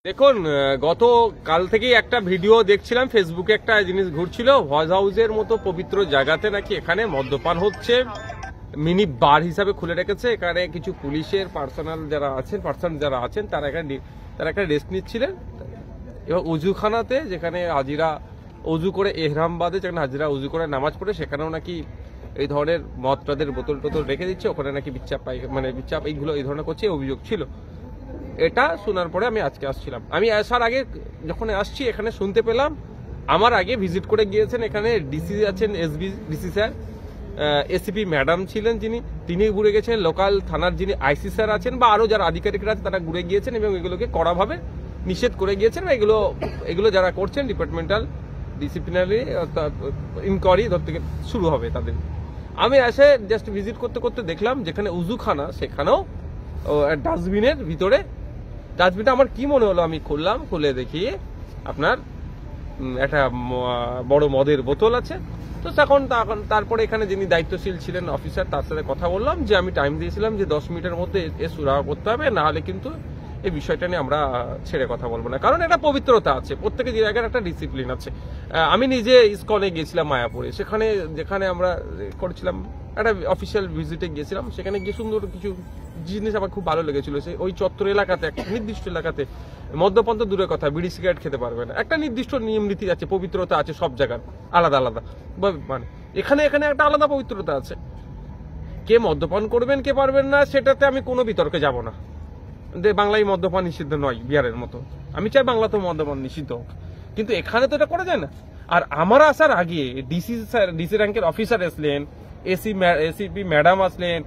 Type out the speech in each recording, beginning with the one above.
দেখুন, গত কাল থেকেই একটা ভিডিও দেখছিলাম, ফেসবুকে একটা জিনিস ঘুরছিল, হজ হাউসের মতো পবিত্র জায়গাতে নাকি এখানে মদ্যপান হচ্ছে, মিনি বার হিসাবে খুলে রেখেছে। এখানে কিছু পুলিশের পার্সন যারা আছেন তারা একটা রেস্ট নিচ্ছিলেন। এবার উজুখানাতে, যেখানে হাজিরা উজু করে এহরাম বাদে, যেখানে হাজিরা উজু করে নামাজ পড়ে, সেখানেও নাকি এই ধরনের মদ টদের বোতল টোতল রেখে দিচ্ছে। ওখানে নাকি বিচাপ এইগুলো এই ধরনের করছে, অভিযোগ ছিল। এটা শোনার পরে আমি আজকে আসছিলাম। আমি আসার আগে যখন আসছি এখানে শুনতে পেলাম, আমার আগে ভিজিট করে গিয়েছেন এখানে ডিসি আছেন, ডিসি স্যার, এসিপি ম্যাডাম ছিলেন তিনি ঘুরে গেছেন, লোকাল থানার যিনি আইসি স্যার আছেন বা আরো যারা আধিকারিকরা আছে তারা ঘুরে গিয়েছেন এবং এগুলোকে কড়াভাবে নিষেধ করে গিয়েছেন। এগুলো যারা করছেন ডিপার্টমেন্টাল ডিসিপ্লিনারি ইনকোয়ারি ধর থেকে শুরু হবে তাদের। আমি এসে জাস্ট ভিজিট করতে করতে দেখলাম যেখানে উজুখানা সেখানেও ডাস্টবিনের ভিতরে, ডাস্টবিনটা আমার কি মনে হলো, আমি খুলে দেখি আপনার একটা বড় মদের বোতল আছে। তো তারপরে এখানে যিনি দায়িত্বশীল ছিলেন অফিসার, তার সাথে কথা বললাম যে আমি টাইম দিয়েছিলাম যে 10 মিনিটের মধ্যে এ সুরাহা করতে হবে, না হলে কিন্তু এই বিষয়টা নিয়ে আমরা ছেড়ে কথা বলবো না। কারণ একটা পবিত্রতা আছে, প্রত্যেকের জায়গার একটা ডিসিপ্লিন আছে। আমি নিজে ইসকনে গিয়েছিলাম মায়াপুরে, যেখানে আমরা করেছিলাম একটা অফিসিয়াল ভিজিটে গিয়েছিলাম। সেখানে গিয়ে সুন্দর কিছু জিনিস আমার খুব ভালো লেগেছিল। ওই চত্বর এলাকাতে, একটা নির্দিষ্ট এলাকাতে মদ্যপান তো দূরের কথা, বিড়ি সিগারেট খেতে পারবে না, একটা নির্দিষ্ট নিয়ম নীতি আছে, পবিত্রতা আছে সব জায়গার আলাদা আলাদা। মানে এখানে একটা আলাদা পবিত্রতা আছে। কে মদ্যপান করবেন কে পারবেন না সেটাতে আমি কোনো বিতর্কে যাব না। বাংলায় মদ্যপান নিষিদ্ধ নয় বিহারের মতো, আমি চাই বাংলাতেও মদ্যপান নিষিদ্ধ হোক, কিন্তু এখানে তো এটা করা যায় না। আর আমার আসার আগে ডিসি র্যাঙ্কের অফিসার আসলেন, এসিপি ম্যাডাম আসলেন,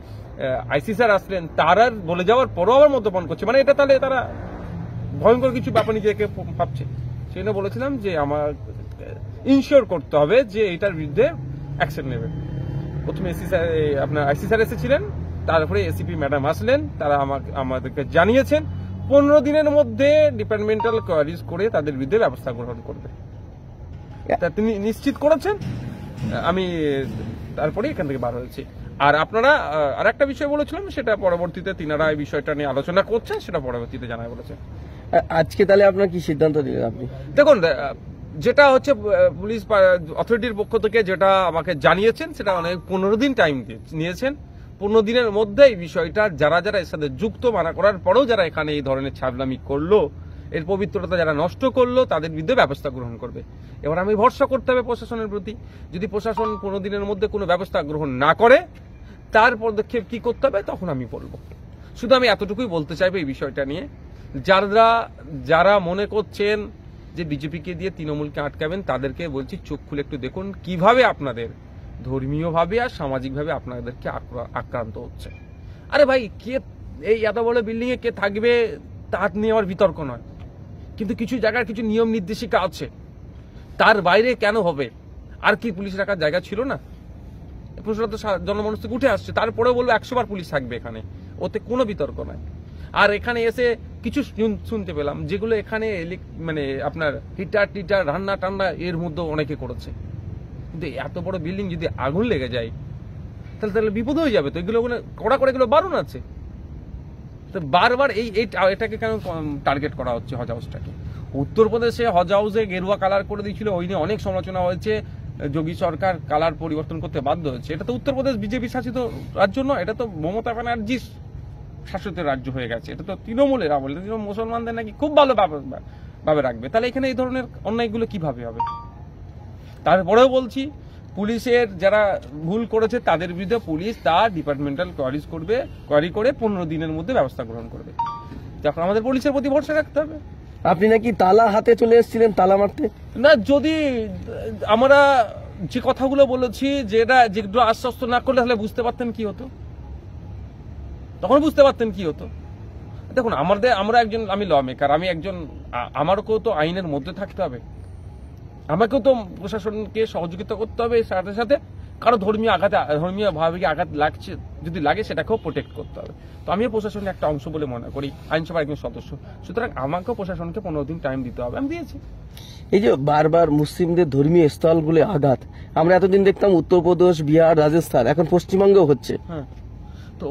আইসি স্যার আসলেন, তারা বলে যাওয়ার পরও আবার মদ্যপান করছে। মানে এটা তাহলে তারা ভয়ঙ্কর কিছু ব্যাপার নিজেকে ভাবছে। সেই জন্য বলেছিলাম যে আমার ইনশিওর করতে হবে যে এটার বিরুদ্ধে অ্যাকশন নেবে। প্রথমে আপনার আইসি স্যার এসেছিলেন, তারপরে এসিপি ম্যাডাম আসলেন, তারা আমাদেরকে জানিয়েছেন 15 দিনের মধ্যে ডিপার্টমেন্টাল কোয়ারিজ করে তাদের বিরুদ্ধে ব্যবস্থা গ্রহণ করবে। এটা তিনি নিশ্চিত করেছেন। আমি তারপরে এখান থেকে বার হয়েছি। আর আপনারা আর একটা বিষয় বলেছিলাম, সেটা পরবর্তীতে তিনারা এই বিষয়টা নিয়ে আলোচনা করছেন, সেটা পরবর্তীতে জানায় বলেছেন। আজকে তাহলে আপনার কি সিদ্ধান্ত দিলেন আপনি? দেখুন, যেটা হচ্ছে পুলিশ অথরিটির পক্ষ থেকে যেটা আমাকে জানিয়েছেন, সেটা অনেক 15 দিন টাইম নিয়েছেন। 15 দিনের মধ্যে এই বিষয়টা যারা এর সাথে যুক্ত, মানা করার পরেও যারা এখানে এই ধরনের ছাগলামি করলো, এর পবিত্রতা যারা নষ্ট করলো, তাদের বিরুদ্ধে ব্যবস্থা গ্রহণ করবে। এবার আমি ভরসা করতে হবে প্রশাসনের প্রতি। যদি প্রশাসন 15 দিনের মধ্যে কোনো ব্যবস্থা গ্রহণ না করে, তার পদক্ষেপ কি করতে হবে তখন আমি বলবো। শুধু আমি এতটুকুই বলতে চাইবো এই বিষয়টা নিয়ে, যারা মনে করছেন যে বিজেপিকে দিয়ে তৃণমূলকে আটকাবেন, তাদেরকে বলছি চোখ খুলে একটু দেখুন কিভাবে আপনাদের ধর্মীয়ভাবে আর সামাজিকভাবে আপনাদেরকে আক্রান্ত হচ্ছে। আরে ভাই, কে এই এত বড় বিল্ডিং এ কে থাকবে তার নিয়ে আমার বিতর্ক নয়, কিন্তু কিছু জায়গার কিছু নিয়ম নির্দেশিকা আছে, তার বাইরে কেন হবে? আর কি পুলিশ রাখার জায়গা ছিল না? প্রশ্নটা তো জনমানুষ থেকে উঠে আসছে। তারপরে বলবো 100 বার পুলিশ থাকবে এখানে, ওতে কোনো বিতর্ক নাই। আর এখানে এসে কিছু শুনতে পেলাম যেগুলো এখানে মানে আপনার হিটার রান্না টান্না এর মধ্যে অনেকে করেছে, কিন্তু এত বড় বিল্ডিং যদি আগুন লেগে যায় তাহলে বিপদ হয়ে যাবে। তো এগুলো কড়া করে এগুলো বারণ আছে। তো বারবার এটাকে কেন টার্গেট করা হচ্ছে হজ হাউসটাকে? উত্তরপ্রদেশে হজ হাউসে গেরুয়া কালার করে দিয়েছিল, ওই নিয়ে অনেক সমালোচনা হয়েছে। যোগী সরকার কালার পরিবর্তন করতে বাধ্য হয়েছে। এটা তো উত্তরপ্রদেশ বিজেপি শাসিত রাজ্য নয়, এটা তো মমতা ব্যানার্জি শাসিত রাজ্য হয়ে গেছে। এটা তো তৃণমূলের আমল, মুসলমানদের নাকি খুব ভালো ভাবে রাখবে। তাহলে এখানে এই ধরনের অন্যায়গুলো কিভাবে হবে? তারপরেও বলছি, পুলিশের যারা ভুল করেছে তাদের বিরুদ্ধে পুলিশ তার ডিপার্টমেন্টাল কোয়ারি করে 15 দিনের মধ্যে ব্যবস্থা গ্রহণ করবে। তখন আমাদের পুলিশের প্রতি ভরসা রাখতে হবে। আপনি নাকি তালা হাতে চলে এসেছিলেন তালা মারতে? না, যদি আমরা যে কথাগুলো বলেছি যেগুলো আশ্বস্ত না করলে তাহলে বুঝতে পারতেন কি হতো, তখন বুঝতে পারতেন কি হতো। দেখুন, আমি ল মেকার, আমি একজন, আমারকেও তো আইনের মধ্যে থাকতে হবে, আমাকেও তো প্রশাসনকে সহযোগিতা করতে হবে। সাথে সাথে কারো ধর্মীয় ভাবে আঘাত লাগছে যদি লাগে, সেটাকেও প্রোটেক্ট করতে হবে। তো আমিও প্রশাসনের একটা অংশ বলে মনে করি, আইনসভার একজন সদস্য, সুতরাং আমাকেও প্রশাসনকে 15 দিন টাইম দিতে হবে, আমি দিয়েছি। এই যে বারবার মুসলিমদের ধর্মীয় স্থলগুলো আঘাত, আমরা এতদিন দেখতাম উত্তরপ্রদেশ, বিহার, রাজস্থান, এখন পশ্চিমবঙ্গেও হচ্ছে। হ্যাঁ, তো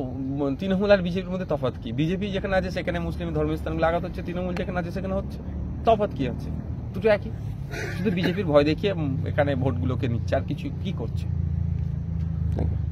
তৃণমূল আর বিজেপির মধ্যে তফাৎ কি? বিজেপি যেখানে আছে সেখানে মুসলিম ধর্মীয় স্থানগুলো আঘাত হচ্ছে, তৃণমূল যেখানে আছে সেখানে হচ্ছে, তফাৎ কি আছে? দুটো একই, শুধু বিজেপির ভয় দেখিয়ে এখানে ভোটগুলোকে নিচ্ছে, আর কিছু কি করছে? Thank you.